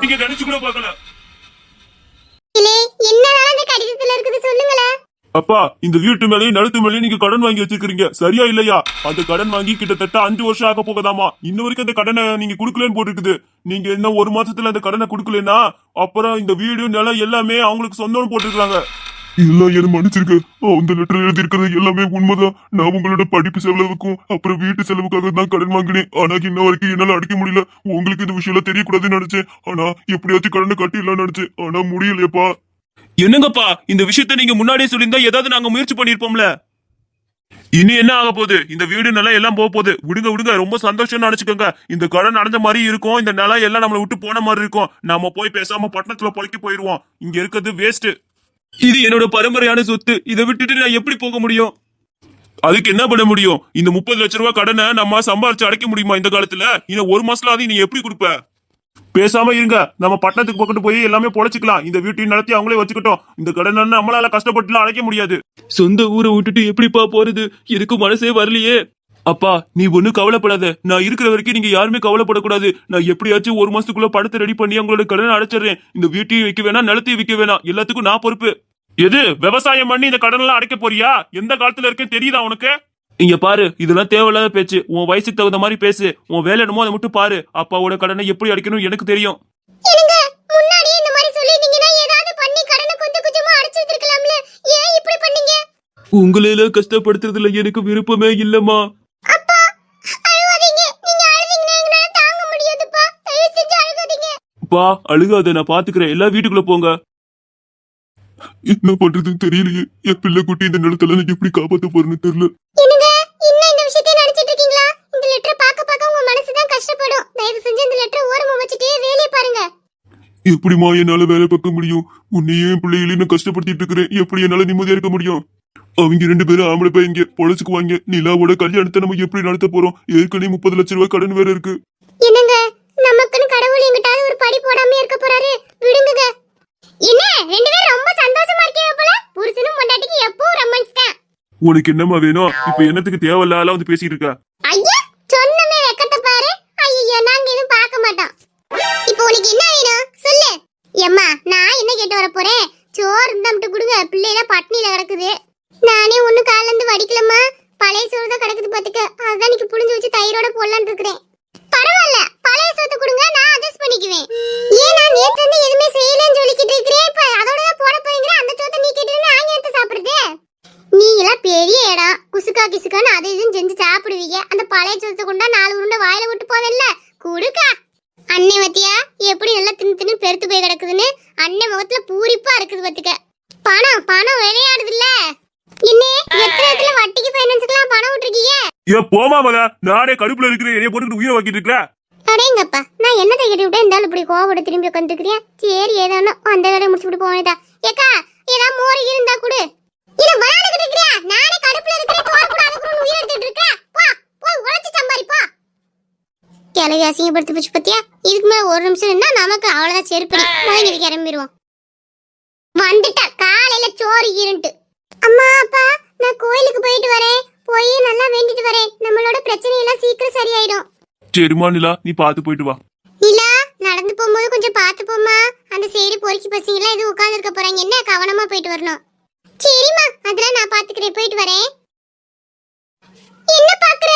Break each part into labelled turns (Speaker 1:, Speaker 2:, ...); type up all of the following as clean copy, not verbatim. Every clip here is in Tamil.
Speaker 1: நீங்க நினைச்சு கூட பார்க்கல. அப்பா, இந்த வீட்டு மேலேயும் நிலத்து மேலேயும் நீங்க கடன் வாங்கி வச்சிருக்கீங்க, சரியா இல்லையா? அந்த கடன் வாங்கி கிட்டத்தட்ட 5 வருஷம் ஆக போகுதாமா. இன்ன வரைக்கும் அந்த கடனை நீங்க குடுக்கலன்னு போட்டுருக்குது. நீங்க என்ன 1 மாசத்துல அந்த கடனை குடுக்கலன்னா அப்புறம் இந்த வீடு நிலம் எல்லாமே அவங்களுக்கு சொந்தம் போட்டுருக்காங்க.
Speaker 2: எல்லாம் என்ன மன்னிச்சிருக்க. அந்த லெட்டர் எழுதி இருக்கிறது எல்லாமே உண்மைதான். நான் உங்களோட படிப்பு செலவுக்கும் அப்புறம் வீட்டு செலவுக்காக தான் கடன் வாங்கினேன். ஆனா இன்ன வரைக்கும் என்னால அடைக்க முடியல. உங்களுக்கு இந்த விஷயம் எல்லாம் தெரியக்கூடாதுன்னு நினைச்சேன். ஆனா எப்படியாச்சும் கடனை கட்டிடலாம்னு நினைச்சேன். ஆனா முடியலையப்பா.
Speaker 1: என்னங்கப்பா, இந்த விஷயத்த நீங்க முன்னாடியே சொல்லியிருந்தா ஏதாவது நாங்க முயற்சி பண்ணிருப்போம்ல. இனி என்ன ஆக போகுது? இந்த வீடு நிலம் எல்லாம் போக போகுது. விடுங்க விடுங்க, ரொம்ப சந்தோஷம் நினைச்சுக்கோங்க. இந்த கடன் அடைஞ்ச மாதிரி இருக்கும், இந்த நிலம் எல்லாம் நம்மளை விட்டு போன மாதிரி இருக்கும். நாம போய் பேசாம பட்டணத்துல பொழைக்க போயிருவோம். இங்க இருக்கிறது வேஸ்ட். இது என்னோட பரம்பரையான சொத்து. இதை விட்டுட்டு நான் எப்படி போக முடியும்? அதுக்கு என்ன பண்ண முடியும்? இந்த 30 லட்சம் ரூபாய் கடனை நம்ம சம்பாரிச்சு அடைக்க முடியுமா இந்த காலத்துல? இன்னும் 1 மாசத்துல அது நீ எப்படி கொடுப்ப? பேசாம இருங்க, நம்ம பட்டணத்துக்கு பக்கத்து போய் எல்லாமே பொழைச்சிக்கலாம். இந்த வீட்டையும் நடத்தி அவங்களே வச்சுக்கிட்டோம். இந்த கடனை நம்மளால கஷ்டப்பட்டுலாம் அடைக்க முடியாது. சொந்த ஊரை விட்டுட்டு எப்படிப்பா போறது? எனக்கு மனசே வரலையே. அப்பா, நீ ஒன்னும் கவலைப்படாத. நான் இருக்கிற வரைக்கும் நீங்க யாருமே கவலைப்படக்கூடாது. நான் எப்படியாச்சும் 1 மாசத்துக்குள்ள பணத்தை ரெடி பண்ணி அவங்களோட கடனை அடைச்சிடுறேன். இந்த வீட்டையும் விற்க வேணாம், நிலத்தையும் விற்க வேணாம், எல்லாத்துக்கும் நான் பொறுப்பு. எது விவசாயம் பண்ணி இந்த கடன் எல்லாம் அடைக்க போறியா? எந்த காலத்துல இருக்கேன்னு தெரியுதா உனக்கு? இங்க பாரு, இதெல்லாம் தேவையில்லாத பேச்சு. உன் வயசுக்கு தகுந்த மாதிரி பேசு. உன் வேலை என்னமோ அதை மட்டும் பாரு. அப்பாவோட கடனை எப்படி அடைக்கணும் எனக்கு தெரியும். உங்களையில கஷ்டப்படுத்துறதுல எனக்கு விருப்பமே இல்லம்மா. பா, அழுகாத, நான் பாத்துக்கிறேன். எல்லாம் வீட்டுக்குள்ள போங்க.
Speaker 2: என்ன பண்றதுன்னு தெரியலையே. என் பிள்ளை குட்டி இந்த நிலத்துல எப்படி காப்பாத்த போறேன்னு தெரியல. எப்படிமா என்னால வேலை பார்க்க முடியும்? உன்னையும் என் பிள்ளைகளையும் கஷ்டப்படுத்திட்டு இருக்கிறேன். எப்படி என்னால நிம்மதியா இருக்க முடியும்? அவங்க 2 பேரும் ஆம்பளை பையங்க, பொழைச்சுக்குவாங்க. நிலாவோட கல்யாணத்தை நம்ம எப்படி நடத்த போறோம்? ஏற்கனவே 30 லட்சம் ரூபாய் கடன் வேற இருக்கு.
Speaker 3: நமக்குன்னு கடவுள் எங்கிட்டாவது ஒரு படி போடாம இருக்க போறாரு. விடுங்க. என்ன 2 பேரும் ரொம்ப சந்தோஷமா இருக்கீங்க போல. புருஷனும் பொண்டாட்டிக்கு எப்பவும் ரொமான்ஸ் தான்.
Speaker 1: உனக்கு என்னமா வேணும்? இப்ப என்னத்துக்கு தேவையில்லாத வந்து பேசிட்டு இருக்க?
Speaker 3: ஐயா, சொன்னமே வெக்கத்தை பாரு. ஐயோ, நாங்க எதுவும் பார்க்க மாட்டோம். இப்போ உனக்கு என்ன வேணும் சொல்லு. எம்மா, நான் என்ன கேட்டு வர போறேன்? சோறு இருந்தாமட்டு கொடுங்க. பிள்ளைல பட்னியில கிடக்குது. நானே ஒண்ணு கால இருந்து வடிக்கலமா. பழைய சோறு தான் கிடக்குது பாத்துக்க. அதான் நீக்கு புளிஞ்சு வச்சு தயிரோட போடலான்னு இருக்கிறேன். பரவாயில்ல, பழைய சோத்து கொடுங்க, நான் அட்ஜஸ்ட் பண்ணிக்குவேன். ஏன் நான் நேத்து இருந்து எதுவுமே செய்யலன்னு சொல்லிக்கிட்டு இருக்கிறேன். இப்ப அதோட தான் போட போறீங்க. அந்த சோத்தை நீ கேட்டு நான் எடுத்து சாப்பிடுறது. நீங்க எல்லாம் பெரிய இடம், குசுக்கா கிசுக்கான்னு அதை இதுன்னு செஞ்சு சாப்பிடுவீங்க. அந்த பழைய சோத்தை கொண்டா 4 உருண்டை வாயில விட்டு போதல்ல. குடுக்கா அன்னை வத்தியா எப்படி நல்லா தின்னு தின்னு பெருத்து போய் கிடக்குதுன்னு. அன்னை முகத்துல பூரிப்பா இருக்குது பாத்துக்க. பணம் பணம் விளையாடுது இல்ல. இன்னே எத்தனை இடத்துல வட்டிக்கு ஃபைனான்ஸ்க்குலாம் பணம் விட்டுருக்கீங்க?
Speaker 1: ஏ போமா மக, நானே கடுப்புல இருக்கிறேன். என்னைய போட்டுட்டு உயிரை வாக்கிட்டு இருக்கல.
Speaker 3: அடேங்கப்பா, நான் என்னத்தை கேட்டு விட்டேன்? இருந்தாலும் இப்படி கோவப்பட திரும்பி உட்காந்துருக்கிறியா? சரி, ஏதானோ அந்த வேலையை முடிச்சுட்டு போவேதா. ஏக்கா, ஏதா மோர் இருந்தா கொடு. இல்ல விளையாடுகிட்டு இருக்கிறியா? நானே கடுப்புல இருக்கிறேன். சோறு கூட அதுக்கு உயிர் எடுத்துட்டு இருக்க. போ போய் உழைச்சு சம்பாரிப்பா. கிளவி அசிங்கப்படுத்தி போச்சு பத்தியா. இதுக்கு மேல 1 நிமிஷம் இருந்தா நமக்கு அவ்வளவுதான் செருப்படி. முதல்ல கிளம்பிடுவோம். வந்துட்டா காலையில சோறு இருண்டு. அம்மா அப்பா, நான் கோயிலுக்கு போயிட்டு வரேன். போய் நல்லா வேண்டிட்டு வரேன். நம்மளோட பிரச்சனை எல்லாம் சீக்கிரம் சரியாயிடும்.
Speaker 1: சரிமா நிலா, நீ பாத்து போயிட்டு வா.
Speaker 3: நிலா, நடந்து போகும்போது கொஞ்சம் பார்த்து போமா. அந்த சைடு பொறுக்கி பசங்க எல்லாம் இது உட்கார்ந்து இருக்க போறாங்க. என்ன கவனமா போயிட்டு வரணும். சரிம்மா, அதெல்லாம் நான் பாத்துக்கிறேன். போயிட்டு வரேன். என்ன பாக்குற?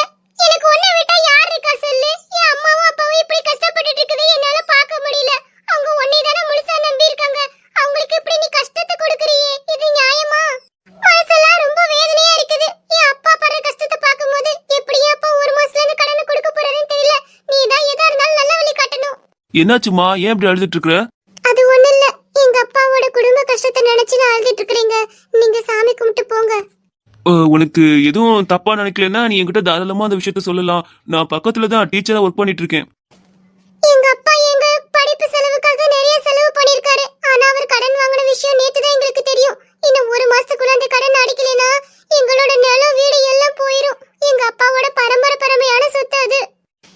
Speaker 3: எனக்கு ஒண்ணு விட்டா யார் இருக்கா சொல்லு. என் அம்மாவும் அப்பாவும் இப்படி கஷ்டப்பட்டுட்டு இருக்குது. என்னால பார்க்க முடியல. அவங்க ஒன்னே தான முழுசா நம்பி இருக்காங்க. அவங்களுக்கு இப்படி நீ கஷ்டத்தை கொடுக்கறியே, இது நியாயமா? மனசெல்லாம் ரொம்ப வேதனையா இருக்குது. என் அப்பா படுற கஷ்டத்தை பார்க்கும்போது எப்படி அப்பா 1 மாசத்துல இந்த கடனை கொடுக்க போறாருன்னு தெரியல. நீ தான் எதா இருந்தாலும் நல்ல வழி காட்டணும்.
Speaker 1: என்னாச்சுமா, ஏன் இப்படி அழுதுட்டு இருக்கற?
Speaker 3: அது ஒண்ணு இல்ல, எங்க அப்பாவோட குடும்ப கஷ்டத்தை நினைச்சு நான் அழுதுட்டு இருக்கறேங்க. நீங்க சாமி கும்பிட்டு போங்க.
Speaker 1: உனக்கு எதுவும் தப்பா நினைக்கலன்னா நீ என்கிட்ட தாராளமா அந்த விஷயத்த சொல்லலாம். நான் பக்கத்துல தான் டீச்சரா ஒர்க் பண்ணிட்டு இருக்கேன்.
Speaker 3: எங்க அப்பா எங்க படிப்பு செலவுக்காக நிறைய செலவு பண்ணிருக்காரு. ஆனா அவர் கடன் வாங்கின விஷயம் நேத்து தான் எங்களுக்கு தெரியும். இன்னும் 1 மாசத்துக்குள்ள அந்த கடன் அடைக்கலனா எங்களோட நிலம் வீடு எல்லாம் போயிரும். எங்க அப்பாவோட பரம்பரையான சொத்து அது.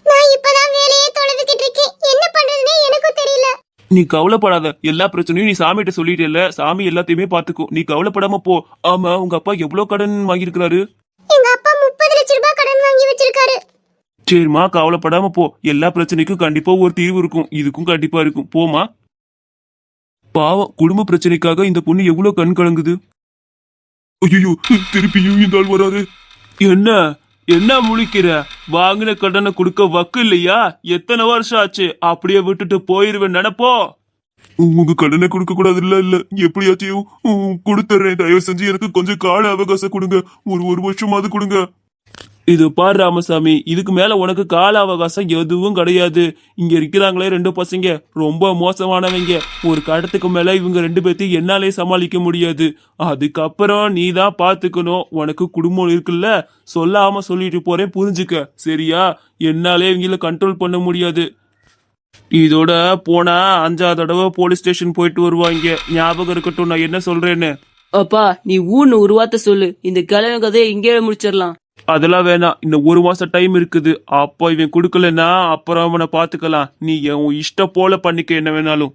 Speaker 3: நான் இப்பதான் வேலையே தொலைவிக்கிட்டு இருக்கேன். என்ன பண்றதுன்னே எனக்கும் தெரியல.
Speaker 1: நீ கவலைப்படாத, எல்லா பிரச்சனையும் நீ சாமிகிட்ட சொல்லிட்டேல்ல, சாமி எல்லாத்தையுமே பாத்துக்கும். நீ கவலைப்படாம போ. ஆமா, உங்க அப்பா எவ்வளவு கடன் வாங்கியிருக்கிறாரு?
Speaker 3: எங்க அப்பா 30 லட்சம் ரூபாய் கடன் வாங்கி வச்சிருக்காரு.
Speaker 1: சரிம்மா, கவலைப்படாம போ. எல்லா பிரச்சனைக்கும் கண்டிப்பா ஒரு தீர்வு இருக்கும். இதுக்கும் கண்டிப்பா இருக்கும். போமா. பாவம், குடும்ப பிரச்சனைக்காக இந்த பொண்ணு எவ்வளவு கண் கலங்குது.
Speaker 2: ஐயோ, திருப்பியும் இந்த ஆள் வராரு.
Speaker 1: என்ன என்ன முழிக்கிற? வாங்கின கடனை கொடுக்க வக்கு இல்லையா? எத்தனை வருஷம் ஆச்சு? அப்படியே விட்டுட்டு போயிருவேன் நினைப்போ?
Speaker 2: உங்க கடனை கொடுக்க கூடாது. இல்ல எப்படியாச்சும் கொடுத்துறேன். தயவு செஞ்சு எனக்கு கொஞ்சம் கால அவகாசம் கொடுங்க. ஒரு வருஷமாவது கொடுங்க.
Speaker 1: இது பாரு ராமசாமி, இதுக்கு மேல உனக்கு கால அவகாசம் எதுவும் கிடையாது. இங்க இருக்கிறாங்களே 2 பசங்க ரொம்ப மோசமானவங்க. ஒரு கடத்துக்கு மேல இவங்க 2 பேர்த்தையும் என்னாலே சமாளிக்க முடியாது. அதுக்கப்புறம் நீ தான் பாத்துக்கணும். உனக்கு குடும்பம் இருக்குல்ல, சொல்லாம சொல்லிட்டு போறேன், புரிஞ்சுக்க சரியா? என்னாலே இவங்கள கண்ட்ரோல் பண்ண முடியாது. இதோட போனா 5ஆவது தடவை போலீஸ் ஸ்டேஷன் போயிட்டு வருவாங்க. ஞாபகம் இருக்கட்டும் நான் என்ன சொல்றேன்னு.
Speaker 4: அப்பா நீ ஊன்னு ஒரு வார்த்தை சொல்லு, இந்த கிழமை கதையை இங்கே முடிச்சிடலாம்.
Speaker 1: அதெல்லாம் வேணாம், இன்னும் 1 மாசம் டைம் இருக்குது. அப்போ இவன் கொடுக்கலன்னா அப்புறம் அவனை பாத்துக்கலாம். நீ உன் இஷ்டம் போல பண்ணிக்க என்ன வேணாலும்.